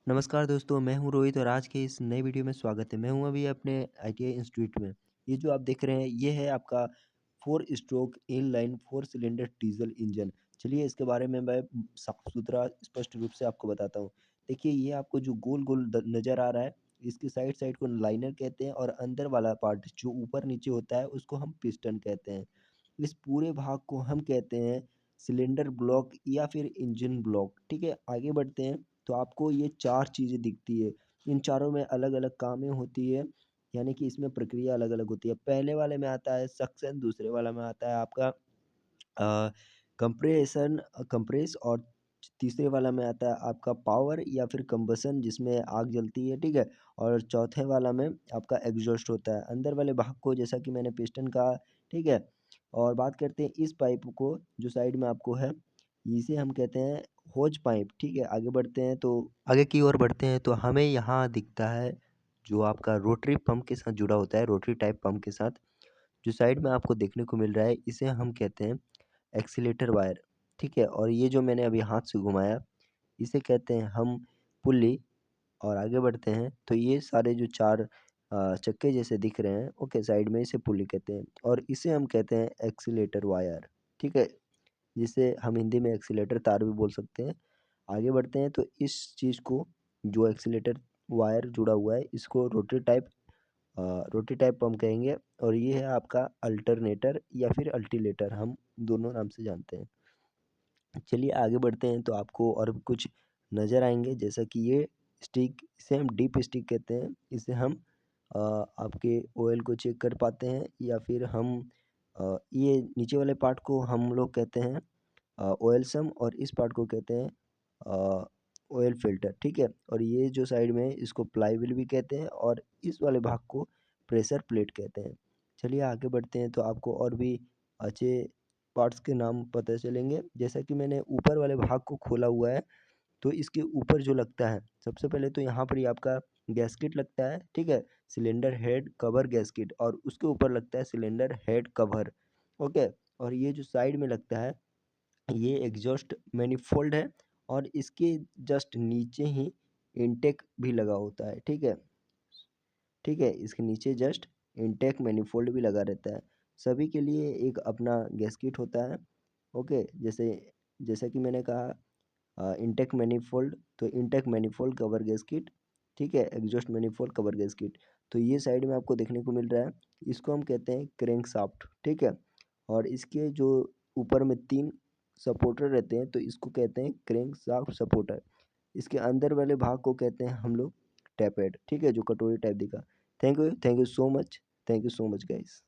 नमस्कार दोस्तों, मैं हूं रोहित और आज के इस नए वीडियो में स्वागत है। मैं हूं अभी अपने आईटीआई इंस्टीट्यूट में। ये जो आप देख रहे हैं ये है आपका 4 stroke inline 4 cylinder diesel engine. चलिए इसके बारे में मैं साफ-सुथरा स्पष्ट रूप से आपको बताता हूँ। देखिए ये आपको जो गोल-गोल नज़र आ रहा है, इसकी साइड साइड को लाइनर कहते हैं और अंदर वाला पार्ट जो ऊपर-नीचे होता है उसको हम पिस्टन कहते हैं। इस पूरे भाग को हम कहते हैं सिलेंडर ब्लॉक या फिर इंजन ब्लॉक। ठीक है, आगे बढ़ते हैं तो आपको ये 4 चीज़ें दिखती है। इन चारों में अलग-अलग कामें होती है, यानी कि इसमें प्रक्रिया अलग-अलग होती है। पहले वाले में आता है सक्शन, दूसरे वाला में आता है आपका कंप्रेस और तीसरे वाला में आता है आपका पावर या फिर कंबसन जिसमें आग जलती है, ठीक है? और चौथे वाला में आपका एग्ज़ॉस्ट होता है। अंदर वाले भाग को जैसा कि मैंने पिस्टन कहा, ठीक है? और बात करते हैं इस पाइप को जो साइड में आपको है, इसे हम कहते हैं होज पाइप, ठीक है? आगे की ओर बढ़ते हैं तो हमें यहाँ दिखता है जो आपका रोटरी पंप के साथ जुड़ा होता है, रोटरी टाइप पंप के साथ, जो साइड में आपको देखने को मिल रहा है, इसे हम कहते हैं एक्सीलेटर वायर, ठीक है? और ये जो मैंने अभी हाथ से घुमाया, इसे कहते हैं हम पुल्ली। और आगे बढ़ते हैं तो ये सारे जो 4 चक्के जैसे दिख रहे हैं, ओके, साइड में इसे पुल्ली कहते हैं और इसे हम कहते हैं एक्सीलेटर वायर, ठीक है? जिसे हम हिंदी में एक्सीलेटर तार भी बोल सकते हैं। आगे बढ़ते हैं तो इस चीज़ को जो एक्सीलेटर वायर जुड़ा हुआ है, इसको रोटरी टाइप पंप कहेंगे और ये है आपका अल्टरनेटर या फिर अल्टीलेटर, हम दोनों नाम से जानते हैं। चलिए आगे बढ़ते हैं तो आपको और भी कुछ नज़र आएँगे जैसा कि ये स्टिक, इसे हम डीप स्टिक कहते हैं। इसे हम आपके ऑयल को चेक कर पाते हैं या फिर हम ये नीचे वाले पार्ट को हम लोग कहते हैं ऑयल सम और इस पार्ट को कहते हैं ऑयल फ़िल्टर, ठीक है? और ये जो साइड में है इसको प्लाई व्हील भी कहते हैं और इस वाले भाग को प्रेशर प्लेट कहते हैं। चलिए आगे बढ़ते हैं तो आपको और भी अच्छे पार्ट्स के नाम पता चलेंगे। जैसा कि मैंने ऊपर वाले भाग को खोला हुआ है, तो इसके ऊपर जो लगता है, सबसे पहले तो यहाँ पर ही आपका गैस्केट लगता है, ठीक है? सिलेंडर हेड कवर गैस्केट और उसके ऊपर लगता है सिलेंडर हेड कवर, ओके? और ये जो साइड में लगता है, ये एग्जॉस्ट मैनिफोल्ड है और इसके जस्ट नीचे ही इनटेक भी लगा होता है, ठीक है? ठीक है, इसके नीचे जस्ट इनटेक मैनिफोल्ड भी लगा रहता है। सभी के लिए एक अपना गैस्केट होता है, ओके? जैसे जैसा कि मैंने कहा इनटेक मैनिफोल्ड, तो इनटेक मैनिफोल्ड कवर गैस्केट, ठीक है? Exhaust manifold cover gasket. तो ये साइड में आपको देखने को मिल रहा है, इसको हम कहते हैं क्रैंकशाफ्ट, ठीक है? और इसके जो ऊपर में 3 सपोर्टर रहते हैं, तो इसको कहते हैं क्रैंकशाफ्ट सपोर्टर। इसके अंदर वाले भाग को कहते हैं हम लोग टैपेड, ठीक है? जो कटोरी टाइप दिखा। Thank you so much guys.